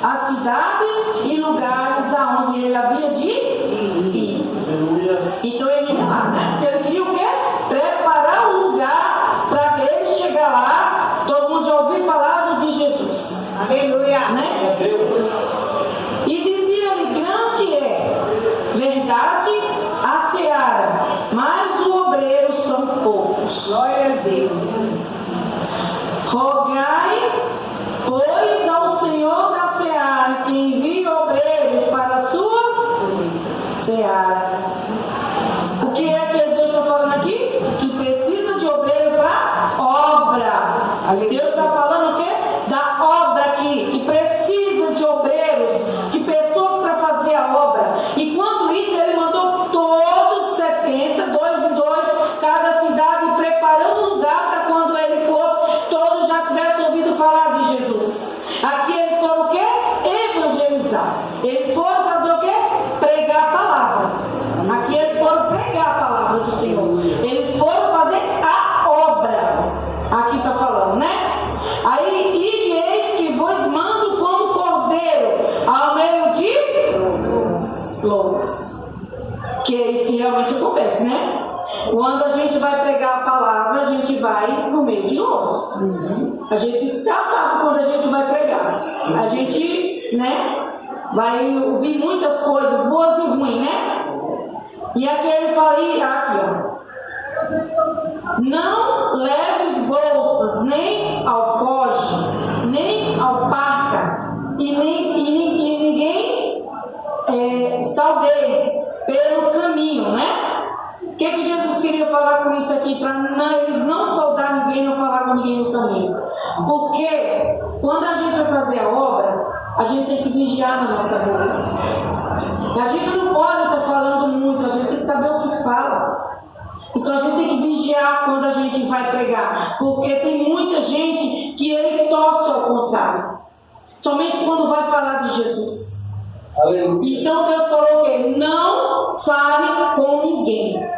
as cidades e lugares aonde ele havia de ir. Então ele ia lá, né? Porque ele queria o quê? Preparar um lugar para ele chegar lá. Todo mundo já ouviu falar de Jesus. Aleluia. Né? E dizia-lhe: grande é, verdade, a seara, mas os obreiros são poucos. Glória a Deus. Rogai, pois, ao Senhor da seara que envie obreiros para a sua seara. O que é que Deus está falando aqui? Que precisa de obreiro para obra. Deus está falando o quê? Da obra aqui, que precisa de obreiros, de pessoas para fazer a obra. E quando isso, ele mandou todos 70, dois em dois, cada cidade, preparando um lugar para quando ele fosse, todos já tivessem ouvido falar de Jesus. Aqui eles foram o quê? Evangelizar. Eles foram fazer o quê? Pregar a palavra. Aqui eles foram pregar a palavra do Senhor. Eles foram fazer a obra. Aqui está falando, né? Aí, ide eis que vos mando como cordeiro ao meio de lobos. Que é isso que realmente acontece, né? Quando a gente vai pregar a palavra, a gente vai no meio de lobos. A gente já sabe quando a gente vai pregar. A gente, né, vai ouvir muitas coisas boas e ruins, né? E aqui ele fala, aqui ó, não leves bolsas, nem alforje, nem alparca, e ninguém saudeis pelo caminho, né? O que Jesus queria falar com isso aqui? Para eles não saudar ninguém, não falar com ninguém no caminho. Porque quando a gente vai fazer a obra, a gente tem que vigiar na nossa boca. A gente não pode estar falando muito, a gente tem que saber o que fala. Então a gente tem que vigiar quando a gente vai pregar. Porque tem muita gente que ele torce ao contrário. Somente quando vai falar de Jesus. Aleluia. Então Deus falou o quê? Não fale com ninguém.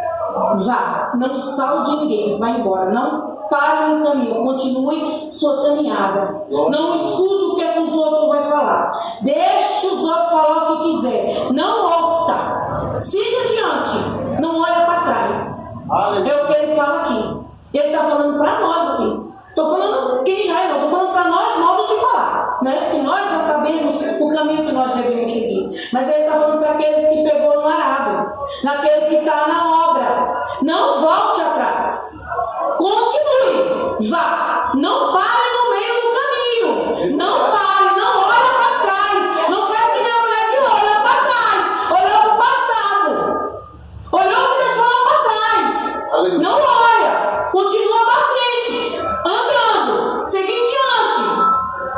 Vá, não salde ninguém, vai embora. Não pare no caminho, continue sua caminhada. Não escute o que os outros vão falar. Deixe os outros falar o que quiser. Não ouça. Siga adiante. Não olha para trás. Aleluia. É o que ele fala aqui. Ele está falando para nós aqui. Estou falando quem já é, não. Estou falando para nós, modo de falar. Não é que nós já sabemos o caminho que nós devemos seguir. Mas ele está falando para aqueles que pegou no arado. Naquele que está na obra. Não volte atrás. Continue. Vá. Não pare no meio do caminho. Não pare. Não olhe para trás. Não faz que nem a mulher que olha para trás. Olhou para o passado. Olhou para deixou lá para trás. Não olha. Continua para frente. Andando. Segue em diante.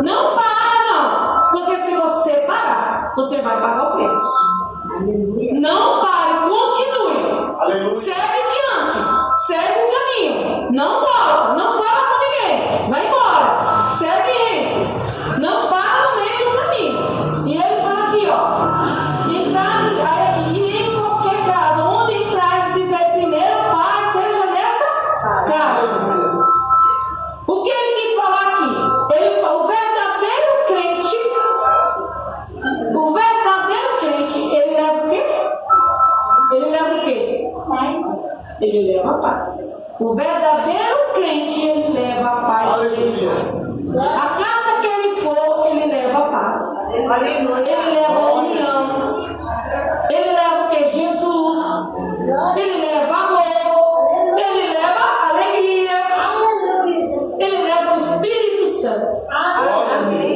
Não para, não. Porque se você parar, você vai pagar o preço. Não pare, continue. Aleluia. Segue adiante, segue o caminho. Não volta, não fala com ninguém. Vai embora, segue. Não para no meio do caminho. E ele fala aqui, ó. E em qualquer casa, onde entrar, diz aí primeiro, paz seja nessa casa. O que ele quis falar aqui? Ele falou, o verdadeiro crente, ele leva o quê? Ele leva o quê? Paz. Ele leva a paz. O verdadeiro crente, ele leva a paz. A casa que ele for, ele leva a paz. Ele leva a união. Ele leva o quê? Jesus. Ele leva amor. Ele leva alegria. Ele leva o Espírito Santo.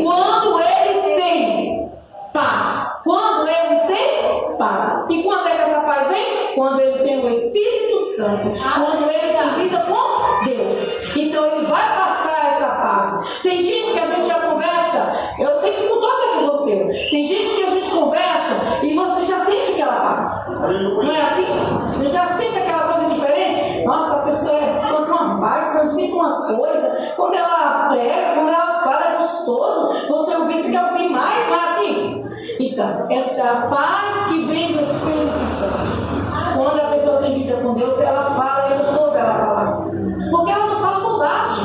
Quando ele tem paz. Quando ele tem paz. E quando é que essa paz vem? Quando ele tem o Espírito Santo. Quando ele tem vida com Deus. Então ele vai passar essa paz. Tem gente que a gente já conversa. Eu sei que com todos aqui aconteceu. Tem gente que a gente conversa e você já sente aquela paz. Não é assim? Você já sente aquela coisa diferente? Nossa, a pessoa conta uma paz, transmite uma coisa. Quando ela prega, quando ela fala, é gostoso. Você ouvir, você quer ouvir mais, não é assim? Então, essa é a paz que vem do Espírito Santo. Quando a pessoa tem vida com Deus, ela fala, é gostoso ela falar. Porque ela não fala bobagem.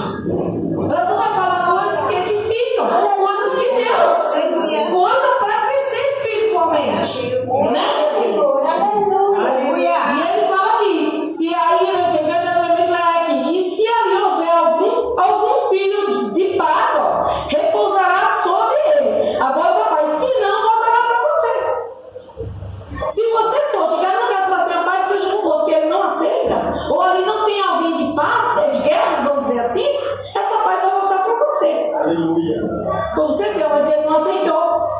Ela só vai falar coisas que edificam, coisas de Deus.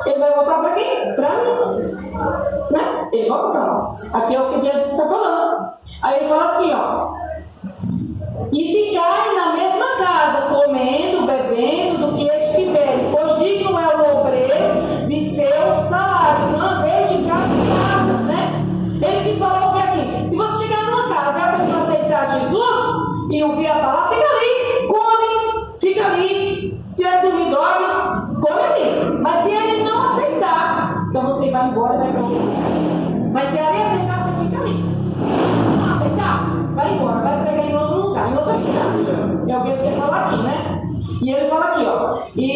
ele vai voltar para quem? Para mim. Né? Ele volta para nós. Aqui é o que Jesus está falando. Aí ele fala assim, ó. E ficai na mesma casa, comendo, bebendo, do que eles tiverem, pois digno é o obreiro de seu salário. Não deixe de casa, né? Ele quis falar o que aqui? Se você chegar numa casa e a pessoa aceitar Jesus e ouvir a palavra, fica ali, come, fica ali. Se ele dormir, dorme, come ali. Mas se ele não aceitar, então você vai embora e vai para outro lugar. Mas se ele aceitar, você fica ali. Se não aceitar, vai embora, vai pregar em outro lugar, em outra cidade. É o que ele quer falar aqui, né? E ele fala aqui, ó. E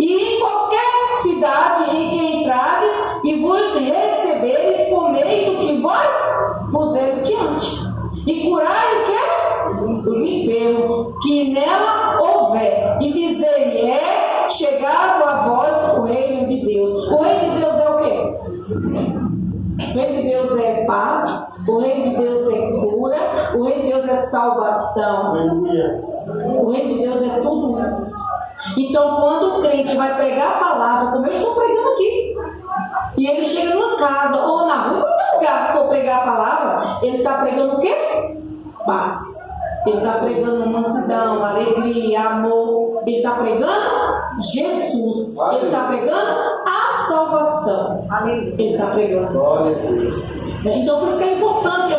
em qualquer cidade em que entrades e vos receberes, comei do que vós puseres diante. E curai o quê? Os enfermos, que nela houver. E dizei, chegado a vós o reino de Deus. O reino de Deus é o quê? O reino de Deus é paz, o reino de Deus é cura, o reino de Deus é salvação. O reino de Deus é tudo isso. Então, quando o crente vai pregar a palavra, como eu estou pregando aqui, e ele chega numa casa ou na rua, em qualquer lugar que for pregar a palavra, ele está pregando o quê? Paz. Ele está pregando mansidão, alegria, amor. Ele está pregando Jesus. Ele está pregando a salvação. Ele está pregando. Então, por isso que é importante a gente